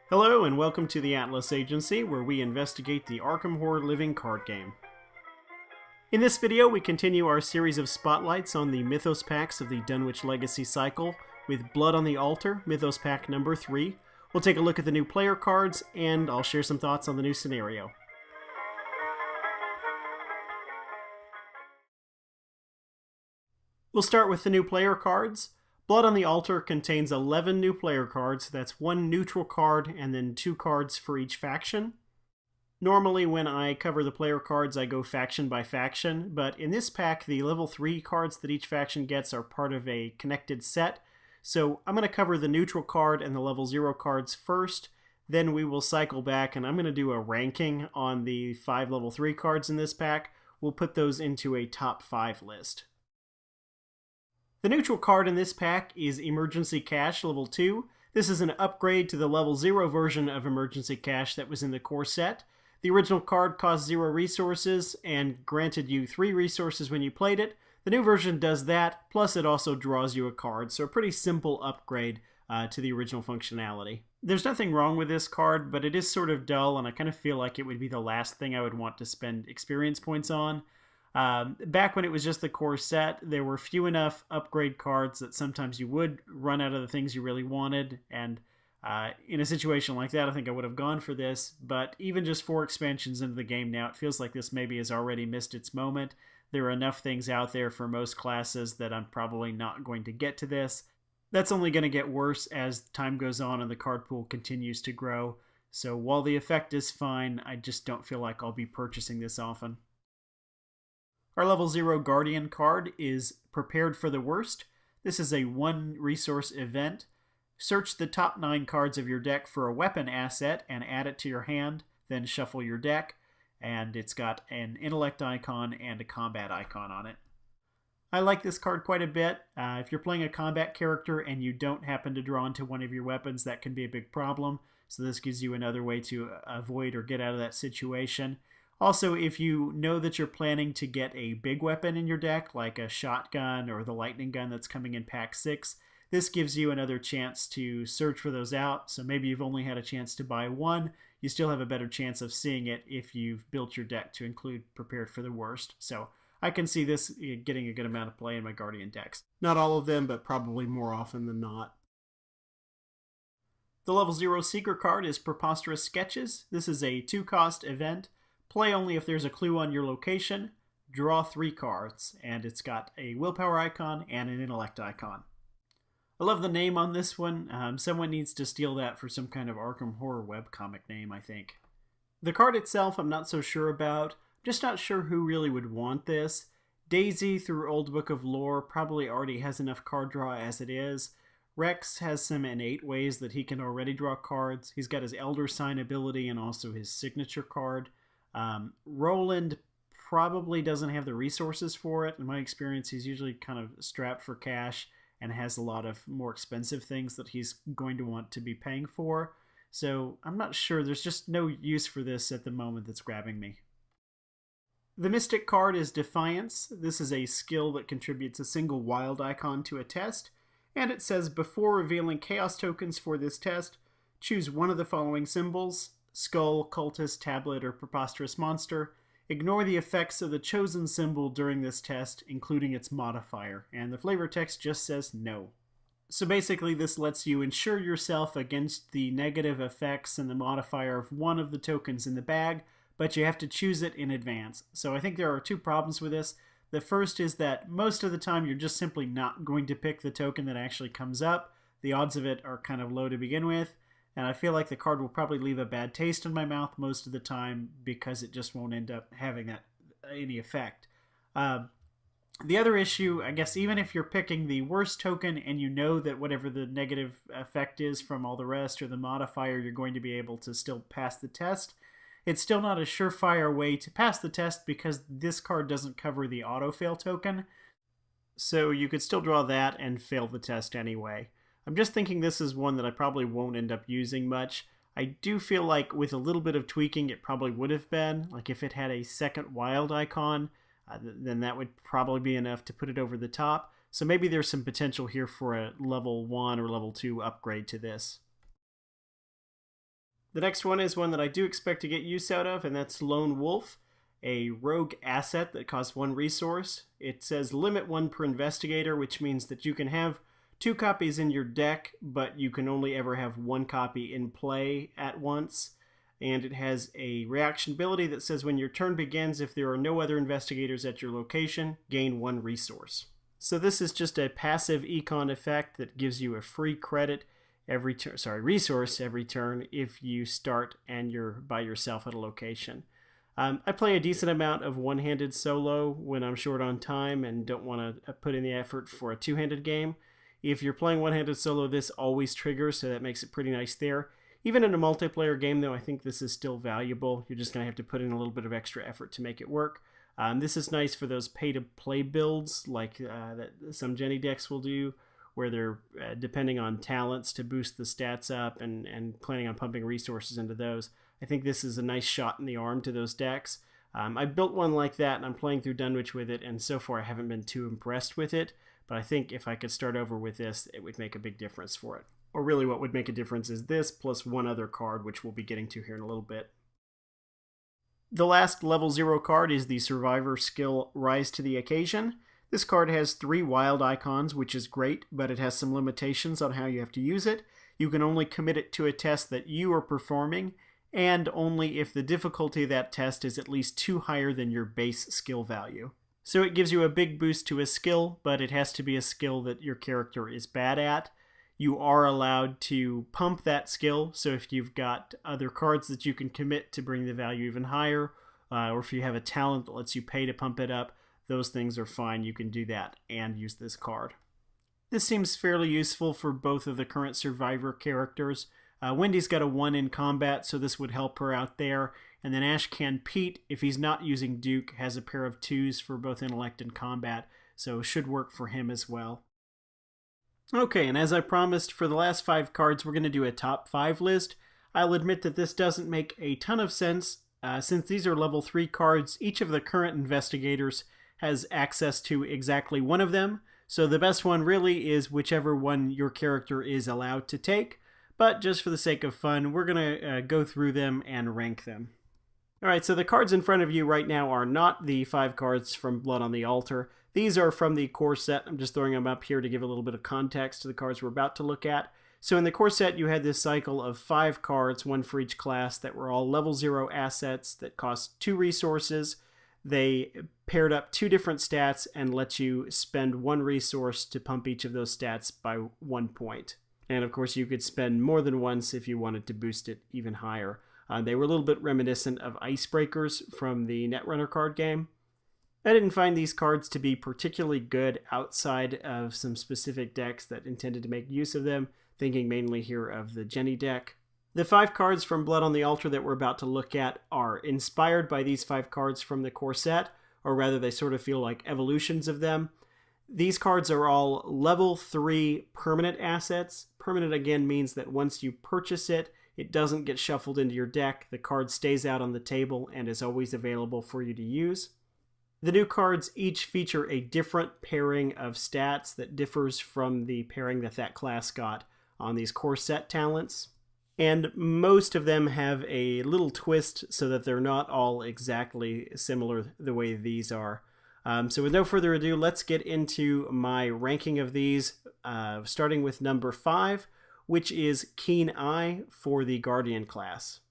Hello and welcome to the Atlas Agency, where we investigate the Arkham Horror Living card game. In this video, we continue our series of spotlights on the Mythos packs of the Dunwich Legacy cycle, with Blood on the Altar, Mythos pack number 3. We'll take a look at the new player cards, and I'll share some thoughts on the new scenario. We'll start with the new player cards. Blood on the Altar contains 11 new player cards. That's 1 neutral card and then 2 cards for each faction. Normally when I cover the player cards I go faction by faction, but in this pack the level 3 cards that each faction gets are part of a connected set. So I'm going to cover the neutral card and the level 0 cards first, then we will cycle back and I'm going to do a ranking on the 5 level 3 cards in this pack. We'll put those into a top 5 list. The neutral card in this pack is Emergency Cash level 2. This is an upgrade to the level 0 version of Emergency Cash that was in the core set. The original card cost 0 resources and granted you 3 resources when you played it. The new version does that, plus it also draws you a card, so a pretty simple upgrade to the original functionality. There's nothing wrong with this card, but it is sort of dull and I kind of feel like it would be the last thing I would want to spend experience points on. Back when it was just the core set, there were few enough upgrade cards that sometimes you would run out of the things you really wanted, and in a situation like that I think I would have gone for this, but even just 4 expansions into the game now, it feels like this maybe has already missed its moment. There are enough things out there for most classes that I'm probably not going to get to this. That's only going to get worse as time goes on and the card pool continues to grow, so while the effect is fine, I just don't feel like I'll be purchasing this often. Our level 0 Guardian card is Prepared for the Worst. This is a 1 resource event. Search the top 9 cards of your deck for a weapon asset and add it to your hand, then shuffle your deck, and it's got an intellect icon and a combat icon on it. I like this card quite a bit. If you're playing a combat character and you don't happen to draw into one of your weapons, that can be a big problem, so this gives you another way to avoid or get out of that situation. Also, if you know that you're planning to get a big weapon in your deck, like a shotgun or the lightning gun that's coming in pack 6, this gives you another chance to search for those out. So maybe you've only had a chance to buy 1, you still have a better chance of seeing it if you've built your deck to include Prepared for the Worst. So I can see this getting a good amount of play in my Guardian decks. Not all of them, but probably more often than not. The level 0 Seeker card is Preposterous Sketches. This is a 2-cost event. Play only if there's a clue on your location, draw 3 cards, and it's got a willpower icon and an intellect icon. I love the name on this one. Someone needs to steal that for some kind of Arkham Horror webcomic name, I think. The card itself I'm not so sure about. I'm just not sure who really would want this. Daisy, through Old Book of Lore, probably already has enough card draw as it is. Rex has some innate ways that he can already draw cards. He's got his Elder Sign ability and also his signature card. Roland probably doesn't have the resources for it. In my experience, he's usually kind of strapped for cash and has a lot of more expensive things that he's going to want to be paying for. So I'm not sure. There's just no use for this at the moment that's grabbing me. The Mystic card is Defiance. This is a skill that contributes a single wild icon to a test, and it says before revealing chaos tokens for this test, choose one of the following symbols: Skull, Cultist, Tablet, or Preposterous Monster. Ignore the effects of the chosen symbol during this test, including its modifier, and the flavor text just says no. So basically this lets you insure yourself against the negative effects and the modifier of one of the tokens in the bag, but you have to choose it in advance. So I think there are 2 problems with this. The first is that most of the time you're just simply not going to pick the token that actually comes up. The odds of it are kind of low to begin with. And I feel like the card will probably leave a bad taste in my mouth most of the time because it just won't end up having any effect. The other issue, I guess, even if you're picking the worst token and you know that whatever the negative effect is from all the rest or the modifier, you're going to be able to still pass the test, it's still not a surefire way to pass the test because this card doesn't cover the auto-fail token. So you could still draw that and fail the test anyway. I'm just thinking this is one that I probably won't end up using much. I do feel like with a little bit of tweaking it probably would have been. Like if it had a second wild icon, then that would probably be enough to put it over the top. So maybe there's some potential here for a level 1 or level 2 upgrade to this. The next one is one that I do expect to get use out of, and that's Lone Wolf, a rogue asset that costs 1 resource. It says limit 1 per investigator, which means that you can have 2 copies in your deck, but you can only ever have 1 copy in play at once. And it has a reaction ability that says when your turn begins, if there are no other investigators at your location, gain 1 resource. So this is just a passive econ effect that gives you a free credit every resource every turn if you start and you're by yourself at a location. I play a decent amount of one-handed solo when I'm short on time and don't want to put in the effort for a two-handed game. If you're playing one-handed solo, this always triggers, so that makes it pretty nice there. Even in a multiplayer game, though, I think this is still valuable. You're just going to have to put in a little bit of extra effort to make it work. This is nice for those pay-to-play builds like that some Jenny decks will do, where they're depending on talents to boost the stats up and planning on pumping resources into those. I think this is a nice shot in the arm to those decks. I built one like that, and I'm playing through Dunwich with it, and so far I haven't been too impressed with it, but I think if I could start over with this, it would make a big difference for it. Or really what would make a difference is this, plus one other card, which we'll be getting to here in a little bit. The last level 0 card is the Survivor skill Rise to the Occasion. This card has 3 wild icons, which is great, but it has some limitations on how you have to use it. You can only commit it to a test that you are performing, and only if the difficulty of that test is at least 2 higher than your base skill value. So it gives you a big boost to a skill, but it has to be a skill that your character is bad at. You are allowed to pump that skill, so if you've got other cards that you can commit to bring the value even higher, or if you have a talent that lets you pay to pump it up, those things are fine. You can do that and use this card. This seems fairly useful for both of the current Survivor characters. Wendy's got a 1 in combat, so this would help her out there. And then Ashcan Pete, if he's not using Duke, has a pair of 2s for both intellect and combat, so should work for him as well. Okay, and as I promised, for the last 5 cards, we're going to do a top 5 list. I'll admit that this doesn't make a ton of sense. Since these are level 3 cards, each of the current investigators has access to exactly one of them, so the best one really is whichever one your character is allowed to take. But just for the sake of fun, we're going to go through them and rank them. Alright, so the cards in front of you right now are not the 5 cards from Blood on the Altar. These are from the core set. I'm just throwing them up here to give a little bit of context to the cards we're about to look at. So in the core set, you had this cycle of 5 cards, 1 for each class, that were all level 0 assets that cost 2 resources. They paired up 2 different stats and let you spend 1 resource to pump each of those stats by 1 point. And of course, you could spend more than once if you wanted to boost it even higher. They were a little bit reminiscent of Icebreakers from the Netrunner card game. I didn't find these cards to be particularly good outside of some specific decks that intended to make use of them, thinking mainly here of the Jenny deck. The 5 cards from Blood on the Altar that we're about to look at are inspired by these 5 cards from the core set, or rather they sort of feel like evolutions of them. These cards are all level 3 permanent assets. Permanent again means that once you purchase it, it doesn't get shuffled into your deck. The card stays out on the table and is always available for you to use. The new cards each feature a different pairing of stats that differs from the pairing that class got on these core set talents. And most of them have a little twist so that they're not all exactly similar the way these are. So with no further ado, let's get into my ranking of these, starting with number 5, which is Keen Eye for the Guardian class.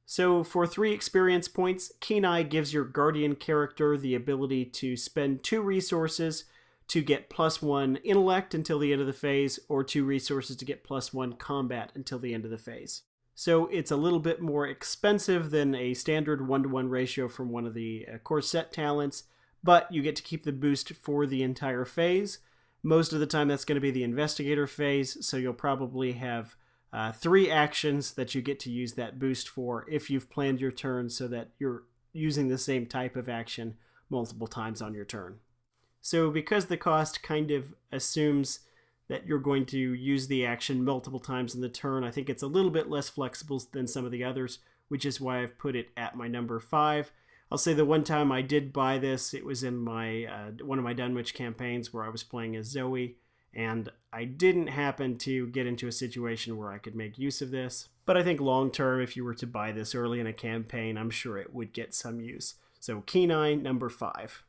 So for 3 experience points, Keen Eye gives your Guardian character the ability to spend 2 resources to get +1 intellect until the end of the phase, or 2 resources to get +1 combat until the end of the phase. So it's a little bit more expensive than a standard 1-to-1 ratio from one of the core set talents, but you get to keep the boost for the entire phase. Most of the time that's going to be the investigator phase, so you'll probably have 3 actions that you get to use that boost for if you've planned your turn so that you're using the same type of action multiple times on your turn. So because the cost kind of assumes that you're going to use the action multiple times in the turn, I think it's a little bit less flexible than some of the others, which is why I've put it at my number 5. I'll say the one time I did buy this, it was in my one of my Dunwich campaigns where I was playing as Zoe, and I didn't happen to get into a situation where I could make use of this. But I think long term, if you were to buy this early in a campaign, I'm sure it would get some use. So Kenai, number 5.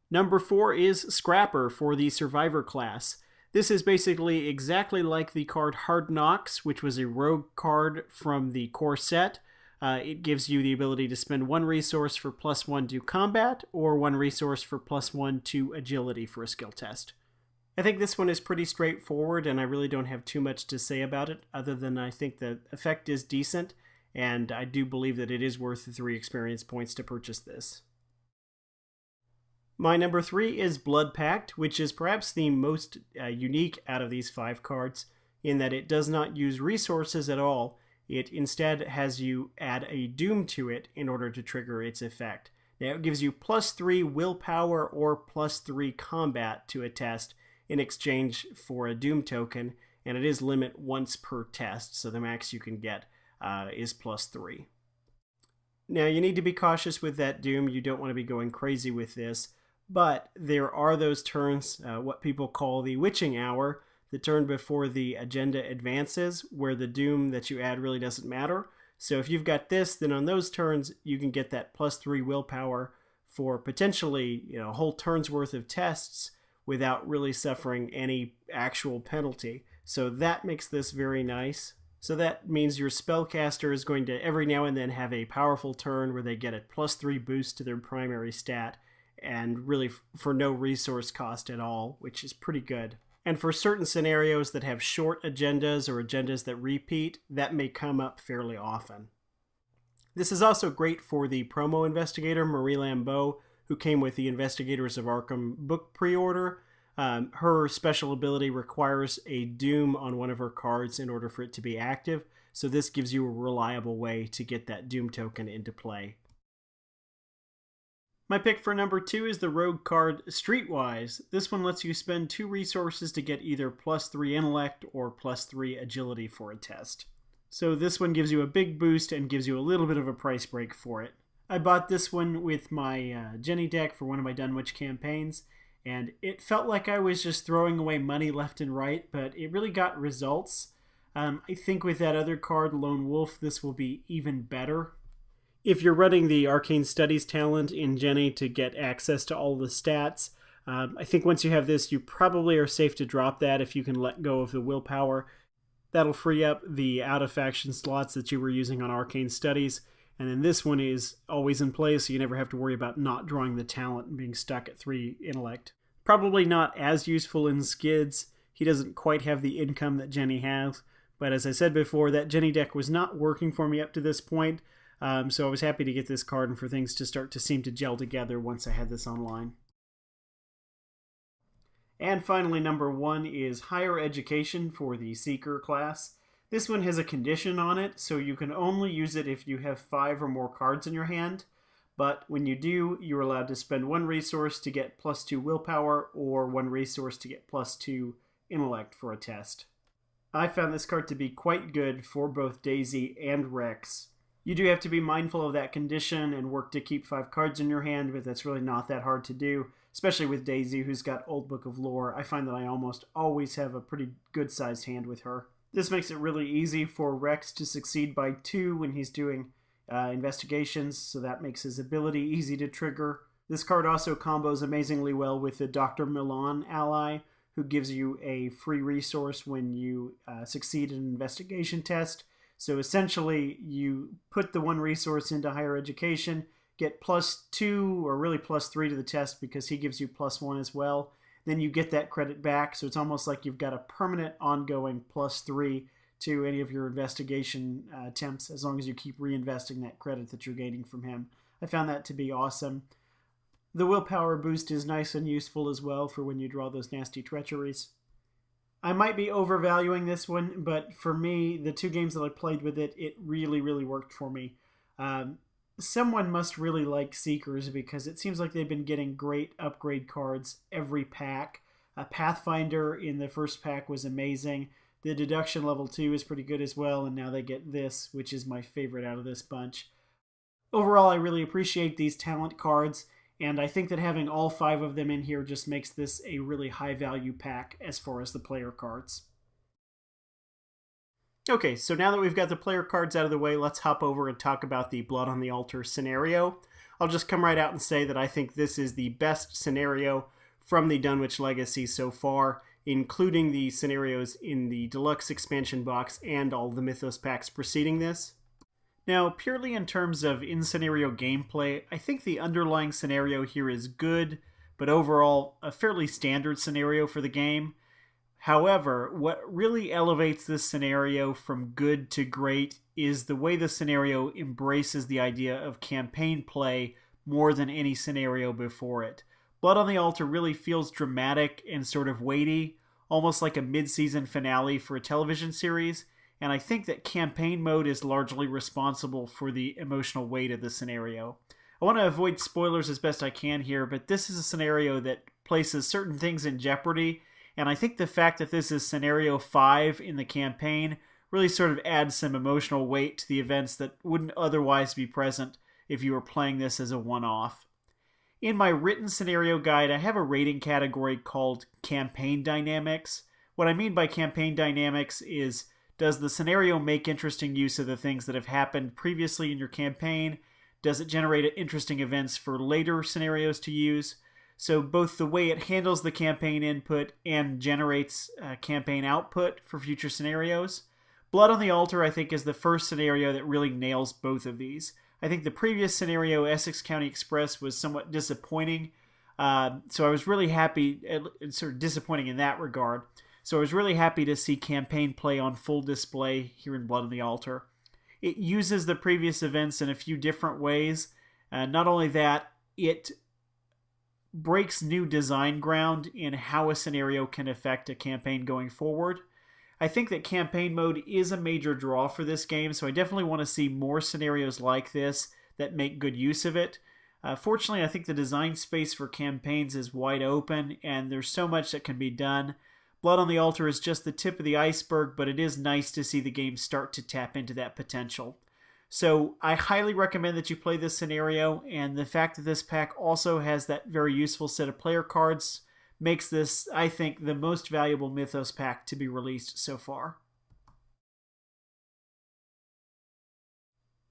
Number 4 is Scrapper for the Survivor class. This is basically exactly like the card Hard Knocks, which was a rogue card from the core set. It gives you the ability to spend 1 resource for +1 to combat, or 1 resource for +1 to agility for a skill test. I think this one is pretty straightforward, and I really don't have too much to say about it, other than I think the effect is decent, and I do believe that it is worth the 3 experience points to purchase this. My number 3 is Blood Pact, which is perhaps the most unique out of these 5 cards, in that it does not use resources at all. It instead has you add a Doom to it in order to trigger its effect. Now it gives you +3 willpower or +3 combat to a test in exchange for a Doom token, and it is limit once per test, so the max you can get is +3. Now you need to be cautious with that Doom. You don't want to be going crazy with this, but there are those turns, what people call the witching hour, the turn before the agenda advances, where the Doom that you add really doesn't matter. So if you've got this, then on those turns you can get that +3 willpower for potentially a whole turn's worth of tests without really suffering any actual penalty. So that makes this very nice. So that means your spellcaster is going to every now and then have a powerful turn where they get a +3 boost to their primary stat, and really for no resource cost at all, which is pretty good. And for certain scenarios that have short agendas or agendas that repeat, that may come up fairly often. This is also great for the promo investigator, Marie Lambeau, who came with the Investigators of Arkham book pre-order. Her special ability requires a Doom on one of her cards in order for it to be active, so this gives you a reliable way to get that Doom token into play. My pick for number 2 is the rogue card Streetwise. This one lets you spend 2 resources to get either +3 intellect or +3 agility for a test. So this one gives you a big boost and gives you a little bit of a price break for it. I bought this one with my Jenny deck for one of my Dunwich campaigns, and it felt like I was just throwing away money left and right, but it really got results. I think with that other card, Lone Wolf, this will be even better. If you're running the Arcane Studies talent in Jenny to get access to all the stats, I think once you have this, you probably are safe to drop that if you can let go of the willpower. That'll free up the out-of-faction slots that you were using on Arcane Studies, and then this one is always in place, so you never have to worry about not drawing the talent and being stuck at 3 intellect. Probably not as useful in Skids. He doesn't quite have the income that Jenny has, but as I said before, that Jenny deck was not working for me up to this point, so I was happy to get this card and for things to start to seem to gel together once I had this online. And finally, number 1 is Higher Education for the Seeker class. This one has a condition on it, so you can only use it if you have 5 or more cards in your hand. But when you do, you're allowed to spend 1 resource to get +2 willpower or 1 resource to get +2 intellect for a test. I found this card to be quite good for both Daisy and Rex. You do have to be mindful of that condition and work to keep 5 cards in your hand, but that's really not that hard to do, especially with Daisy, who's got Old Book of Lore. I find that I almost always have a pretty good-sized hand with her. This makes it really easy for Rex to succeed by 2 when he's doing investigations, so that makes his ability easy to trigger. This card also combos amazingly well with the Dr. Milan ally, who gives you a free resource when you succeed in an investigation test. So essentially, you put the 1 resource into Higher Education, get +2 or really +3 to the test because he gives you +1 as well. Then you get that credit back, so it's almost like you've got a permanent ongoing +3 to any of your investigation attempts as long as you keep reinvesting that credit that you're gaining from him. I found that to be awesome. The willpower boost is nice and useful as well for when you draw those nasty treacheries. I might be overvaluing this one, but for me, the 2 games that I played with it, it really, really worked for me. Someone must really like Seekers because it seems like they've been getting great upgrade cards every pack. Pathfinder in the first pack was amazing. The Deduction level 2 is pretty good as well, and now they get this, which is my favorite out of this bunch. Overall, I really appreciate these talent cards, and I think that having all 5 of them in here just makes this a really high value pack as far as the player cards. Okay, so now that we've got the player cards out of the way, let's hop over and talk about the Blood on the Altar scenario. I'll just come right out and say that I think this is the best scenario from the Dunwich Legacy so far, including the scenarios in the deluxe expansion box and all the Mythos packs preceding this. Now, purely in terms of in-scenario gameplay, I think the underlying scenario here is good, but overall a fairly standard scenario for the game. However, what really elevates this scenario from good to great is the way the scenario embraces the idea of campaign play more than any scenario before it. Blood on the Altar really feels dramatic and sort of weighty, almost like a mid-season finale for a television series, and I think that campaign mode is largely responsible for the emotional weight of the scenario. I want to avoid spoilers as best I can here, but this is a scenario that places certain things in jeopardy, and I think the fact that this is scenario 5 in the campaign really sort of adds some emotional weight to the events that wouldn't otherwise be present if you were playing this as a one-off. In my written scenario guide, I have a rating category called Campaign Dynamics. What I mean by Campaign Dynamics is, does the scenario make interesting use of the things that have happened previously in your campaign? Does it generate interesting events for later scenarios to use? So both the way it handles the campaign input and generates campaign output for future scenarios. Blood on the Altar, I think, is the first scenario that really nails both of these. I think the previous scenario, Essex County Express, was somewhat disappointing. So I was really happy, sort of disappointing in that regard. So I was really happy to see campaign play on full display here in Blood on the Altar. It uses the previous events in a few different ways. Not only that, it breaks new design ground in how a scenario can affect a campaign going forward. I think that campaign mode is a major draw for this game, so I definitely want to see more scenarios like this that make good use of it. Fortunately, I think the design space for campaigns is wide open, and there's so much that can be done. Blood on the Altar is just the tip of the iceberg, but it is nice to see the game start to tap into that potential. So I highly recommend that you play this scenario, and the fact that this pack also has that very useful set of player cards makes this, I think, the most valuable Mythos pack to be released so far.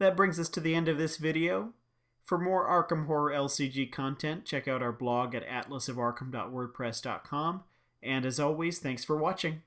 That brings us to the end of this video. For more Arkham Horror LCG content, check out our blog at atlasofarkham.wordpress.com. And as always, thanks for watching.